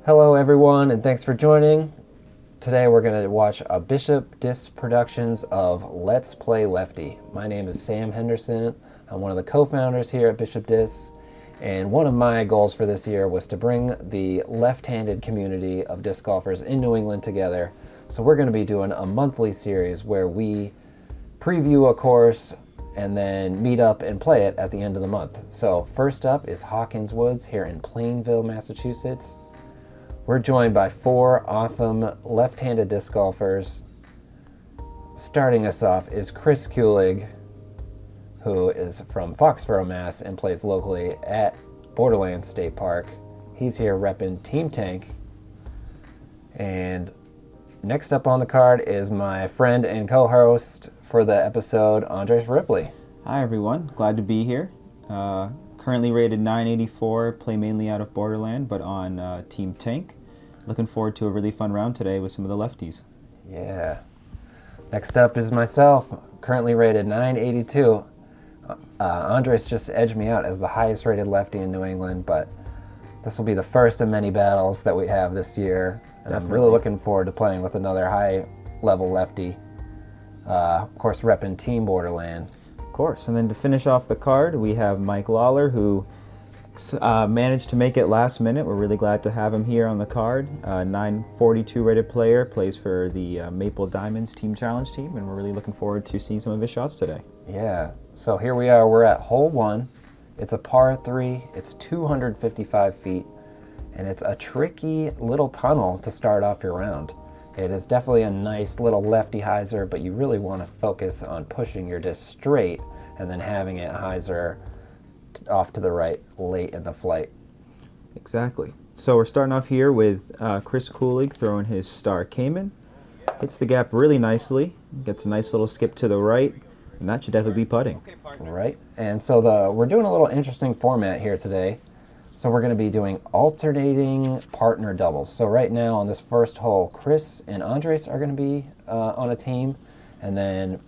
Hello everyone and thanks for joining. Today we're going to watch a Bishop Disc Productions of Let's Play Lefty. My name is Sam Henderson. I'm one of the co-founders here at Bishop Disc, and one of my goals for this year was to bring the left-handed community of disc golfers in New England together. So we're going to be doing a monthly series where we preview a course and then meet up and play it at the end of the month. So first up is Hawkins Woods here in Plainville, Massachusetts. We're joined by four awesome left-handed disc golfers. Starting us off is Chris Kulig, who is from Foxborough, Mass. And plays locally at Borderlands State Park. He's here repping Team Tank. And next up on the card is my friend and co-host for the episode, Andres Ripley. Hi everyone, glad to be here. Currently rated 984, play mainly out of Borderland, but on Team Tank. Looking forward to a really fun round today with some of the lefties. Yeah. Next up is myself, currently rated 982. Andres just edged me out as the highest rated lefty in New England, but this will be the first of many battles that we have this year. And I'm really looking forward to playing with another high level lefty. Of course, repping Team Borderland. Of course, and then to finish off the card, we have Mike Lawler, who managed to make it last minute. We're really glad to have him here on the card. 942 rated player, plays for the Maple Diamonds Team Challenge team, and we're really looking forward to seeing some of his shots today. Yeah, so here we are, we're at hole 1. It's a par 3, it's 255 feet, and it's a tricky little tunnel to start off your round. It is definitely a nice little lefty hyzer, but you really want to focus on pushing your disc straight and then having it hyzer off to the right late in the flight. Exactly. So we're starting off here with Chris Kulig throwing his star Cayman. Hits the gap really nicely, gets a nice little skip to the right, and that should definitely be putting. Right, and so we're doing a little interesting format here today. So we're going to be doing alternating partner doubles. So right now on this first hole, Chris and Andres are going to be on a team, and then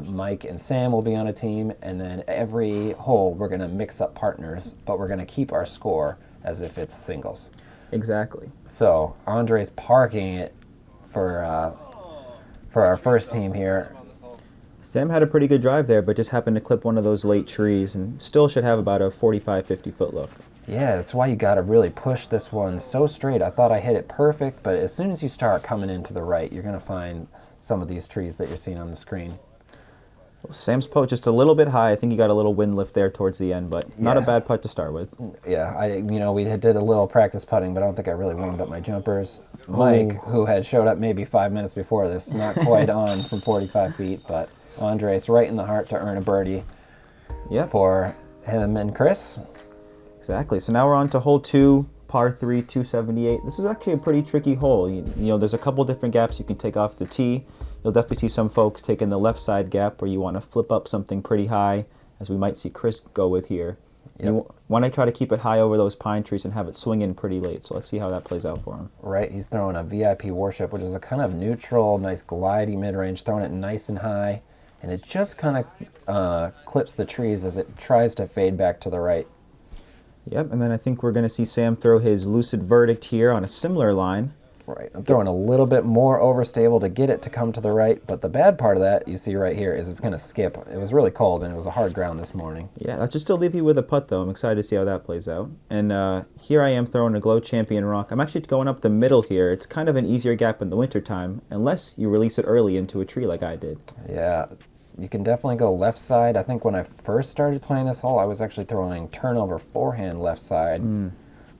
Mike and Sam will be on a team, and then every hole we're going to mix up partners, but we're going to keep our score as if it's singles. Exactly. So Andres parking it for our first team here. Sam had a pretty good drive there, but just happened to clip one of those late trees and still should have about a 45, 50 foot look. Yeah, that's why you got to really push this one so straight. I thought I hit it perfect, but as soon as you start coming into the right, you're going to find some of these trees that you're seeing on the screen. Sam's putt just a little bit high. I think he got a little wind lift there towards the end, but not a bad putt to start with. Yeah, we did a little practice putting, but I don't think I really warmed up my jumpers. Mike, who had showed up maybe 5 minutes before this, not quite on from 45 feet, but Andres right in the heart to earn a birdie for him and Chris. Exactly. So now we're on to hole 2, par 3, 278. This is actually a pretty tricky hole. You know, there's a couple different gaps you can take off the tee. You'll definitely see some folks taking the left side gap where you want to flip up something pretty high, as we might see Chris go with here. Yep. You want to try to keep it high over those pine trees and have it swing in pretty late. So let's see how that plays out for him. Right, he's throwing a VIP Worship, which is a kind of neutral, nice glidey mid-range, throwing it nice and high, and it just kind of clips the trees as it tries to fade back to the right. Yep, and then I think we're going to see Sam throw his Lucid Verdict here on a similar line. Right, I'm throwing a little bit more overstable to get it to come to the right, but the bad part of that, you see right here, is it's going to skip. It was really cold, and it was a hard ground this morning. Yeah, I'll just still leave you with a putt, though. I'm excited to see how that plays out. And here I am throwing a Glow Champion Rock. I'm actually going up the middle here. It's kind of an easier gap in the wintertime, unless you release it early into a tree like I did. Yeah, you can definitely go left side. I think when I first started playing this hole, I was actually throwing turnover forehand left side,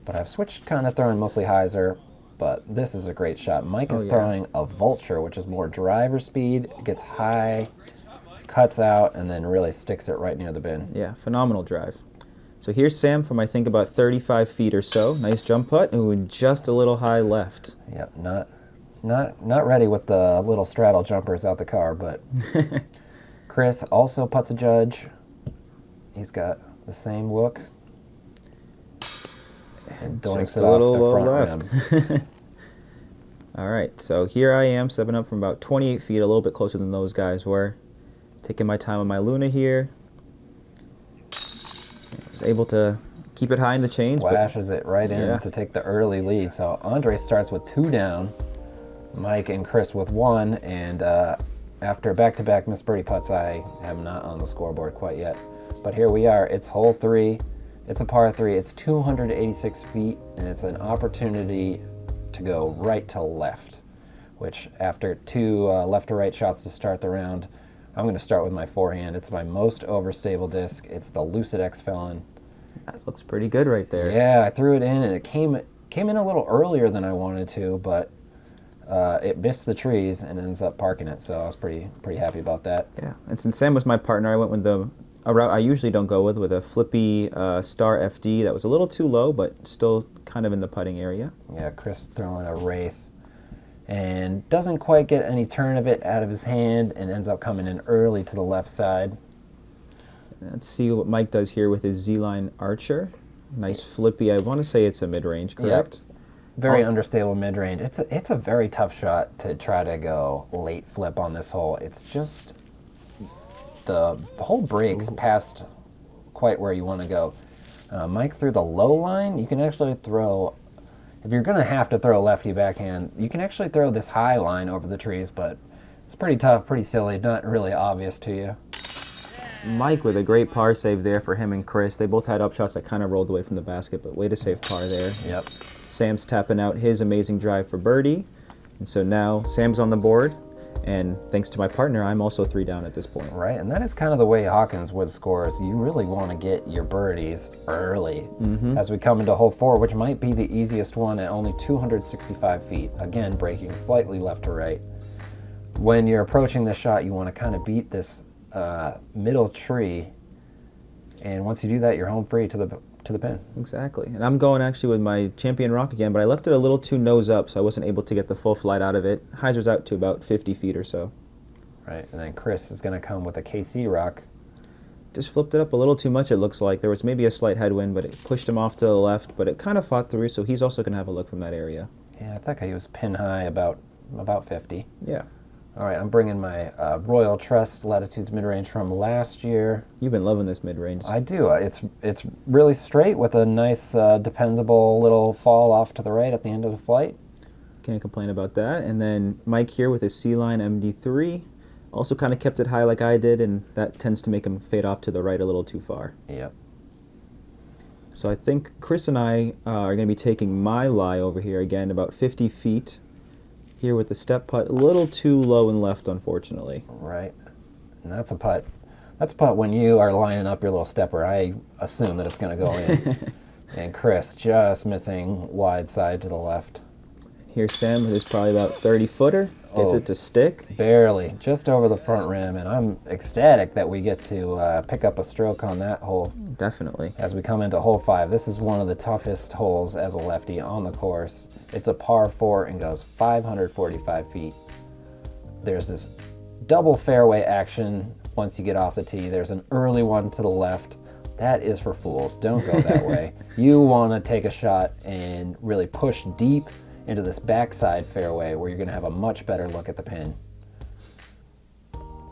but I've switched kind of throwing mostly hyzer. But this is a great shot. Mike is throwing a Vulture, which is more driver speed, gets high, cuts out, and then really sticks it right near the bin. Yeah, phenomenal drive. So here's Sam from, I think, about 35 feet or so. Nice jump putt, and just a little high left. Yep, not ready with the little straddle jumpers out the car, but Chris also putts a judge. He's got the same look. And doinks it off the front rim. All right, so here I am, stepping up from about 28 feet, a little bit closer than those guys were. Taking my time on my Luna here. I was able to keep it high in the chains. Flashes it right in Yeah. to take the early lead. So Andre starts with 2 down, Mike and Chris with 1, and after back-to-back missed birdie putts, I am not on the scoreboard quite yet. But here we are. It's hole 3. It's a par 3. It's 286 feet, and it's an opportunity to go right to left, which after 2 left to right shots to start the round, I'm going to start with my forehand. It's my most overstable disc. It's the Lucid X Felon. That looks pretty good right there. Yeah, I threw it in, and it came in a little earlier than I wanted to, but it missed the trees and ends up parking it. So I was pretty happy about that. Yeah, and since Sam was my partner, I went with a route I usually don't go with a flippy Star FD that was a little too low, but still kind of in the putting area. Yeah, Chris throwing a Wraith, and doesn't quite get any turn of it out of his hand, and ends up coming in early to the left side. Let's see what Mike does here with his Z-Line Archer. Nice flippy. I want to say it's a mid-range, correct? Yep. Very understable mid-range. It's a very tough shot to try to go late flip on this hole. It's just the hole breaks past quite where you want to go. Mike threw the low line. You can actually throw, if you're going to have to throw a lefty backhand, you can actually throw this high line over the trees, but it's pretty tough, pretty silly, not really obvious to you. Mike with a great par save there for him and Chris. They both had upshots that kind of rolled away from the basket, but way to save par there. Yep. Sam's tapping out his amazing drive for birdie. And so now Sam's on the board, and thanks to my partner, I'm also 3 down at this point. Right, and that is kind of the way Hawkins would score. Is you really want to get your birdies early as we come into hole 4, which might be the easiest one at only 265 feet. Again, breaking slightly left to right. When you're approaching this shot, you want to kind of beat this middle tree, and once you do that, you're home free to the pin. Exactly. And I'm going actually with my Champion Rock again, but I left it a little too nose up, so I wasn't able to get the full flight out of it. Hyzer's out to about 50 feet or so. Right, and then Chris is going to come with a KC Rock. Just flipped it up a little too much, it looks like. There was maybe a slight headwind, but it pushed him off to the left, but it kind of fought through, so he's also going to have a look from that area. Yeah, I think he was pin high about 50. Yeah. All right, I'm bringing my Royal Trust Latitudes mid-range from last year. You've been loving this mid-range. I do. It's really straight with a nice, dependable little fall off to the right at the end of the flight. Can't complain about that. And then Mike here with his C-Line MD3. Also kind of kept it high like I did, and that tends to make him fade off to the right a little too far. Yep. So I think Chris and I are going to be taking my lie over here again, about 50 feet. Here with the step putt, a little too low and left, unfortunately. Right. And that's a putt. That's a putt when you are lining up your little stepper. I assume that it's going to go in. And Chris just missing wide side to the left. Here's Sam with his probably about 30-footer. Gets it to stick. Barely. Just over the front rim. And I'm ecstatic that we get to pick up a stroke on that hole. Definitely. As we come into hole 5, this is one of the toughest holes as a lefty on the course. It's a par 4 and goes 545 feet. There's this double fairway action once you get off the tee. There's an early one to the left. That is for fools. Don't go that way. You want to take a shot and really push deep into this backside fairway where you're going to have a much better look at the pin.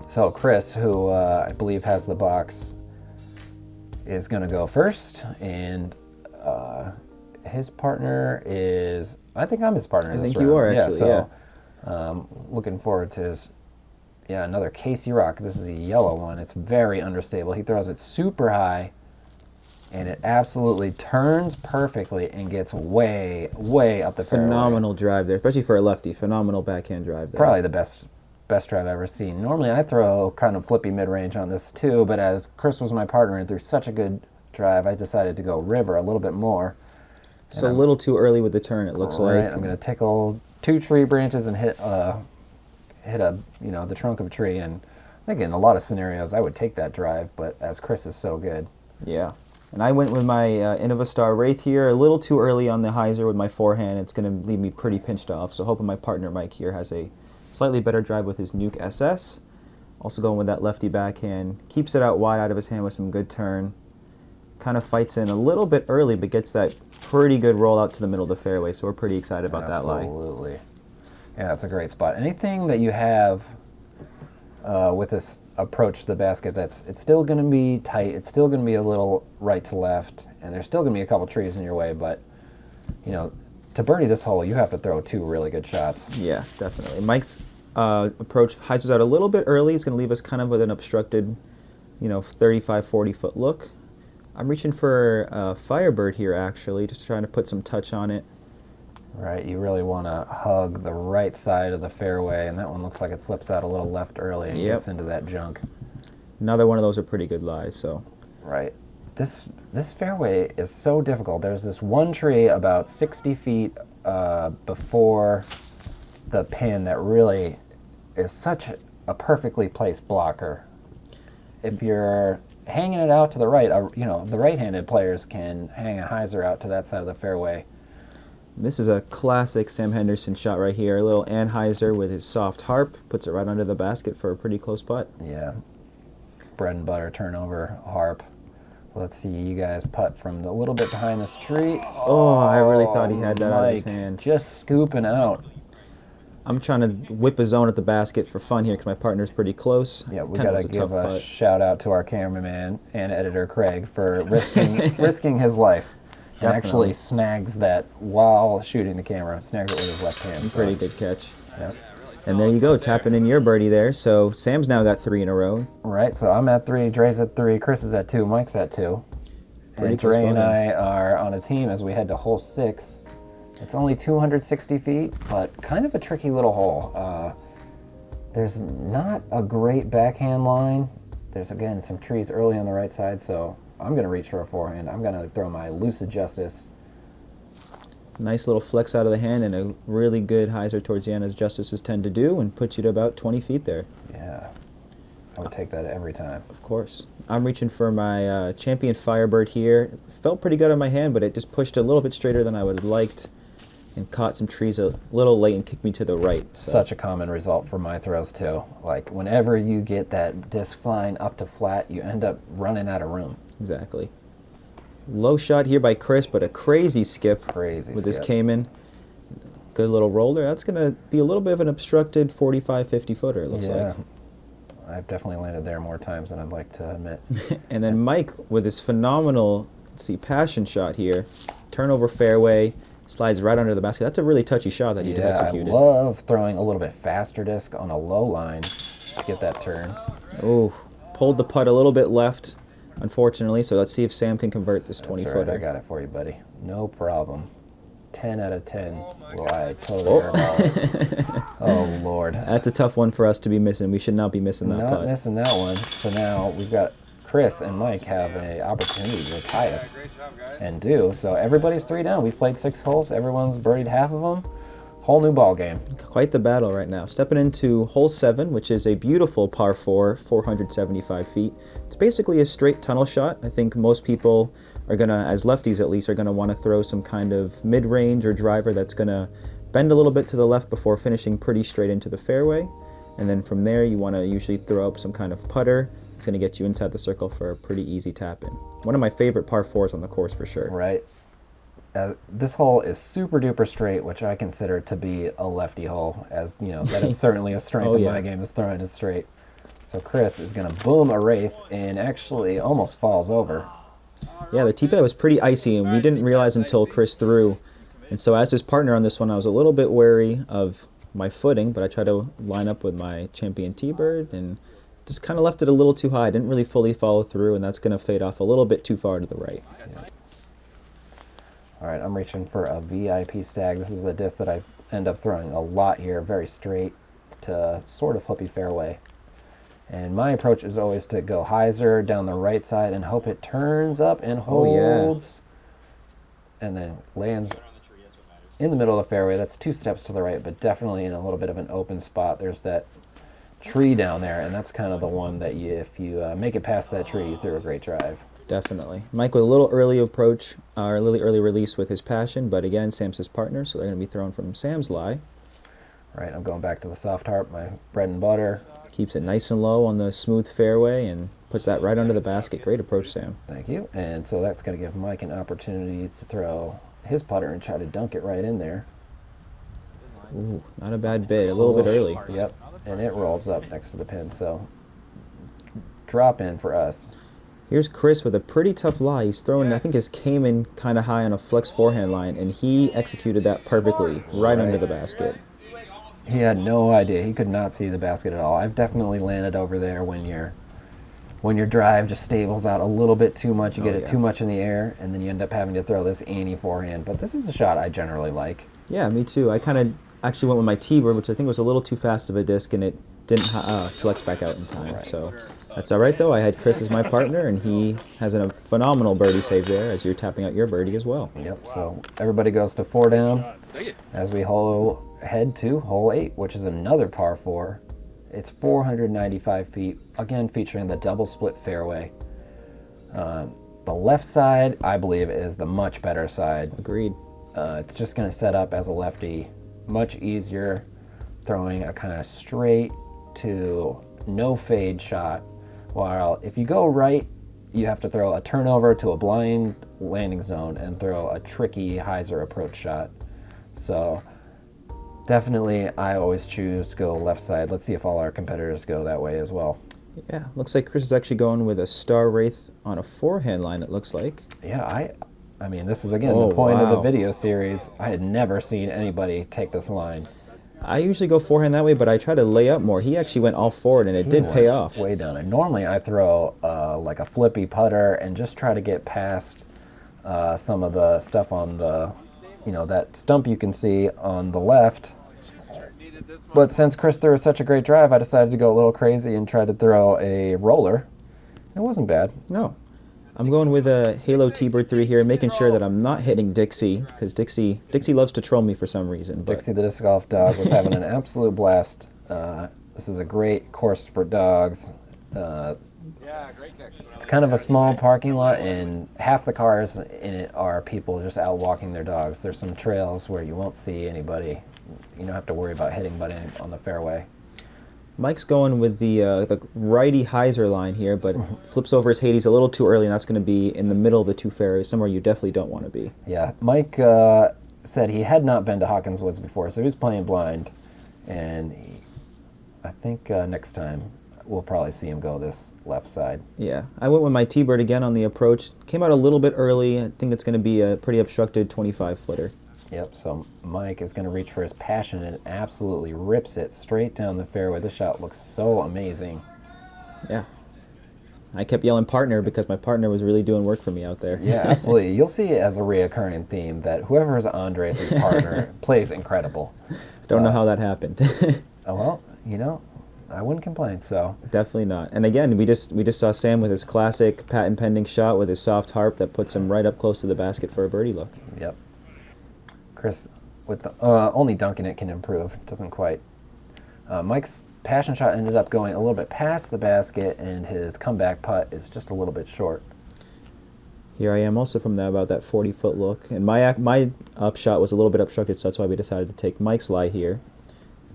So Chris, who I believe has the box, is going to go first, and his partner is, I think I'm his partner in this think round. you are, actually, yeah. Looking forward to his, another Casey Rock. This is a yellow one. It's very understable. He throws it super high, and it absolutely turns perfectly and gets way, way up the fairway. Phenomenal drive there, especially for a lefty. Phenomenal backhand drive there. Probably the best drive I've ever seen. Normally I throw kind of flippy mid-range on this too, but as Chris was my partner and threw such a good drive, I decided to go river a little bit more. So a little too early with the turn, it looks like. I'm going to tickle 2 tree branches and hit the trunk of a tree. And I think in a lot of scenarios I would take that drive, but as Chris is so good. Yeah. And I went with my Innovastar Wraith here, a little too early on the hyzer with my forehand. It's going to leave me pretty pinched off, so hoping my partner Mike here has a slightly better drive with his Nuke SS. Also going with that lefty backhand. Keeps it out wide out of his hand with some good turn. Kind of fights in a little bit early, but gets that pretty good roll out to the middle of the fairway, so we're pretty excited about that lie. Absolutely. Yeah, that's a great spot. Anything that you have with this approach to the basket, it's still going to be tight. It's still going to be a little right to left. and there's still going to be a couple trees in your way, but, to birdie this hole, you have to throw 2 really good shots. Yeah, definitely. Mike's approach hyzers out a little bit early. He's going to leave us kind of with an obstructed, 35, 40-foot look. I'm reaching for a Firebird here, actually, just trying to put some touch on it. Right, you really want to hug the right side of the fairway, and that one looks like it slips out a little left early and gets into that junk. Another one of those are pretty good lies, so. Right. This fairway is so difficult. There's this one tree about 60 feet before the pin that really is such a perfectly placed blocker. If you're hanging it out to the right, the right-handed players can hang a hyzer out to that side of the fairway. This is a classic Sam Henderson shot right here. A little anhyzer with his soft harp. Puts it right under the basket for a pretty close putt. Yeah. Bread and butter turnover harp. Let's see you guys putt from a little bit behind this tree. Oh, I really thought he had that out of his hand. Just scooping out. I'm trying to whip a zone at the basket for fun here because my partner's pretty close. Yeah, we got to give a shout out to our cameraman and editor Craig for risking his life. And actually snags that while shooting the camera. Snags it with his left hand. Pretty good catch. Yep. And there you go, tapping in your birdie there. So Sam's now got 3 in a row. Right, so I'm at 3, Dre's at 3, Chris is at 2, Mike's at 2. And Dre and I are on a team as we head to hole 6. It's only 260 feet, but kind of a tricky little hole. There's not a great backhand line. There's, again, some trees early on the right side, so I'm going to reach for a forehand. I'm going to throw my Lucid Justice. Nice little flex out of the hand and a really good hyzer towards the end, as Justices tend to do, and puts you to about 20 feet there. Yeah, I would take that every time. Of course. I'm reaching for my Champion Firebird here. Felt pretty good on my hand, but it just pushed a little bit straighter than I would have liked and caught some trees a little late and kicked me to the right. So. Such a common result for my throws, too. Like, whenever you get that disc flying up to flat, you end up running out of room. Exactly. Low shot here by Chris, but a crazy skip with this Cayman. Good little roller. That's going to be a little bit of an obstructed 45, 50 footer, it looks like. I've definitely landed there more times than I'd like to admit. And then Mike with his phenomenal, passion shot here. Turnover fairway, slides right under the basket. That's a really touchy shot that he executed. I love throwing a little bit faster disc on a low line to get that turn. Oh, pulled the putt a little bit left, unfortunately. So let's see if Sam can convert this 20-footer. I got it for you, buddy. No problem. 10 out of 10. Will I totally airball. Oh, Lord. That's a tough one for us to be missing. We should not be missing that putt. Not missing that one. So now we've got Chris and Mike have an opportunity to tie us and do. So everybody's 3 down. We've played 6 holes. Everyone's birdied half of them. Whole new ball game. Quite the battle right now. Stepping into hole 7, which is a beautiful par 4, 475 feet. It's basically a straight tunnel shot. I think most people are going to, as lefties at least, are going to want to throw some kind of mid-range or driver that's going to bend a little bit to the left before finishing pretty straight into the fairway. And then from there, you want to usually throw up some kind of putter. It's going to get you inside the circle for a pretty easy tap-in. One of my favorite par 4s on the course for sure. Right. This hole is super duper straight, which I consider to be a lefty hole, as you know, that is certainly a strength of my game, is throwing it straight. So Chris is going to boom a wraith and actually almost falls over. Yeah, the tee pad was pretty icy, and we didn't realize until Chris threw. And so as his partner on this one, I was a little bit wary of my footing, but I tried to line up with my Champion T-Bird and just kind of left it a little too high. I didn't really fully follow through, and that's going to fade off a little bit too far to the right. Yeah. All right, I'm reaching for a VIP stag. This is a disc that I end up throwing a lot here, very straight to sort of flippy fairway. And my approach is always to go hyzer down the right side and hope it turns up and holds. And then lands in the middle of the fairway. That's 2 steps to the right, but definitely in a little bit of an open spot. There's that tree down there, and that's kind of the one that if you make it past that tree, you threw a great drive. Definitely. Mike with a little early approach, or a little early release with his passion, but again, Sam's his partner, so they're going to be thrown from Sam's lie. All right, I'm going back to the soft harp, my bread and butter. Keeps it nice and low on the smooth fairway and puts that right under the basket. Great approach, Sam. Thank you. And so that's going to give Mike an opportunity to throw his putter and try to dunk it right in there. Ooh, not a bad bit. A little bit early. Yep, and it rolls up next to the pin, so drop in for us. Here's Chris with a pretty tough lie. He's throwing, I think his came in kind of high on a flex forehand line, and he executed that perfectly, right under the basket. He had no idea. He could not see the basket at all. I've definitely landed over there when your drive just stables out a little bit too much. You get it too much in the air, and then you end up having to throw this Annie forehand. But this is a shot I generally like. Yeah, me too. I kind of actually went with my T-bird, which I think was a little too fast of a disc, and it didn't flex back out in time. Right. So that's all right, though. I had Chris as my partner, and he has a phenomenal birdie save there as you're tapping out your birdie as well. Yep, so everybody goes to 4 down as we head to hole 8, which is another par 4. It's 495 feet, again featuring the double split fairway. The left side, I believe, is the much better side. Agreed. It's just going to set up as a lefty. Much easier throwing a kind of straight to no fade shot. While if you go right, you have to throw a turnover to a blind landing zone and throw a tricky hyzer approach shot. So definitely I always choose to go left side. Let's see if all our competitors go that way as well. Yeah, looks like Chris is actually going with a Star Wraith on a forehand line, it looks like. Yeah, I mean, this is again the point of the video series. I had never seen anybody take this line. I usually go forehand that way, but I try to lay up more. He actually went all forward, and it did pay off. Way down. And normally I throw like a flippy putter and just try to get past some of the stuff on the, that stump you can see on the left. But since Chris threw such a great drive, I decided to go a little crazy and try to throw a roller. It wasn't bad. No. I'm going with a Halo T-Bird 3 here, making sure that I'm not hitting Dixie, because Dixie loves to troll me for some reason. But Dixie the disc golf dog was having an absolute blast. This is a great course for dogs. It's kind of a small parking lot, and half the cars in it are people just out walking their dogs. There's some trails where you won't see anybody. You don't have to worry about hitting anybody on the fairway. Mike's going with the righty hyzer line here, but flips over his Hades a little too early, and that's going to be in the middle of the two fairways, somewhere you definitely don't want to be. Yeah, Mike said he had not been to Hawkins Woods before, so he was playing blind, and I think next time we'll probably see him go this left side. Yeah, I went with my T-Bird again on the approach. Came out a little bit early. I think it's going to be a pretty obstructed 25-footer. Yep, so Mike is going to reach for his passion and absolutely rips it straight down the fairway. This shot looks so amazing. Yeah. I kept yelling partner because my partner was really doing work for me out there. Yeah, absolutely. You'll see it as a reoccurring theme that whoever is Andres' partner plays incredible. Don't know how that happened. Oh, well, I wouldn't complain, so. Definitely not. And again, we just saw Sam with his classic patent pending shot with his soft harp that puts him right up close to the basket for a birdie look. Yep. Chris, with the, only dunking it can improve. It doesn't quite. Mike's passion shot ended up going a little bit past the basket, and his comeback putt is just a little bit short. Here I am also from about that 40-foot look. And my upshot was a little bit obstructed, so that's why we decided to take Mike's lie here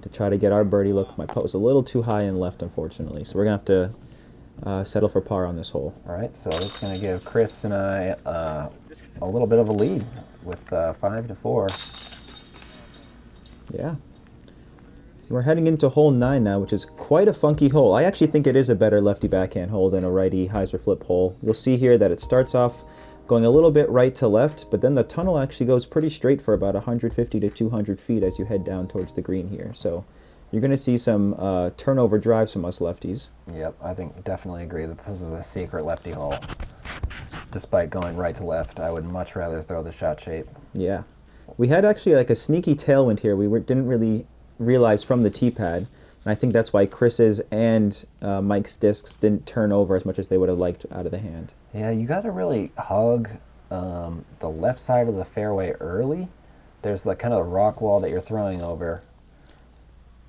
to try to get our birdie look. My putt was a little too high and left, unfortunately. So we're going to have to settle for par on this hole. All right, so it's going to give Chris and I a little bit of a lead with 5-4. Yeah. We're heading into hole 9 now, which is quite a funky hole. I actually think it is a better lefty backhand hole than a righty hyzer flip hole. You'll see here that it starts off going a little bit right to left, but then the tunnel actually goes pretty straight for about 150 to 200 feet as you head down towards the green here. So you're going to see some turnover drives from us lefties. Yep, I think definitely agree that this is a secret lefty hole. Despite going right to left, I would much rather throw the shot shape. Yeah. We had actually like a sneaky tailwind here. We didn't really realize from the tee pad, and I think that's why Chris's and Mike's discs didn't turn over as much as they would have liked out of the hand. Yeah, you got to really hug the left side of the fairway early. There's the kind of rock wall that you're throwing over.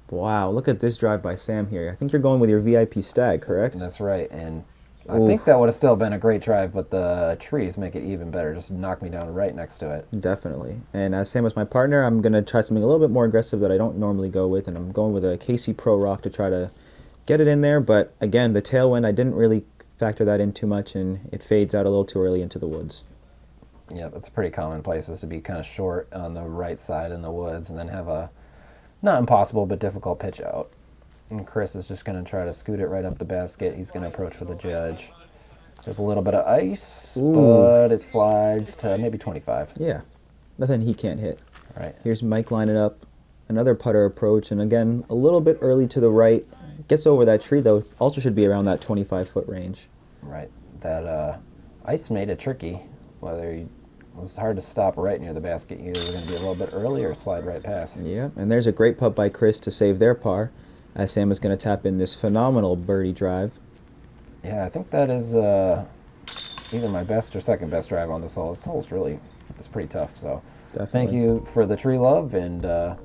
Wow, look at this drive by Sam here. I think you're going with your VIP stag, correct? That's right, and I think that would have still been a great drive, but the trees make it even better. Just knock me down right next to it. Definitely. And as Sam was my partner, I'm going to try something a little bit more aggressive that I don't normally go with, and I'm going with a KC Pro Rock to try to get it in there. But again, the tailwind, I didn't really factor that in too much, and it fades out a little too early into the woods. Yeah, it's pretty common places to be kind of short on the right side in the woods and then have a not impossible but difficult pitch out. And Chris is just going to try to scoot it right up the basket. He's going to approach with a judge. There's a little bit of ice, Ooh. but it slides to maybe 25. Yeah, nothing he can't hit. Right. Here's Mike lining up. Another putter approach, and again, a little bit early to the right. Gets over that tree, though. Also should be around that 25-foot range. Right. That ice made it tricky. It was hard to stop right near the basket. You're either going to be a little bit early or slide right past. Yeah, and there's a great putt by Chris to save their par, as Sam is going to tap in this phenomenal birdie drive. Yeah, I think that is either my best or second best drive on this hole. This hole's really, it's pretty tough. So Definitely. Thank you for the tree love, and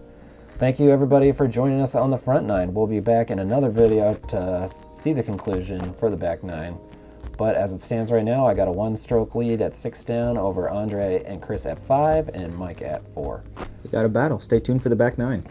thank you everybody for joining us on the front nine. We'll be back in another video to see the conclusion for the back nine. But as it stands right now, I got a 1-stroke lead at 6 down over Andre and Chris at 5 and Mike at 4. We got a battle. Stay tuned for the back nine.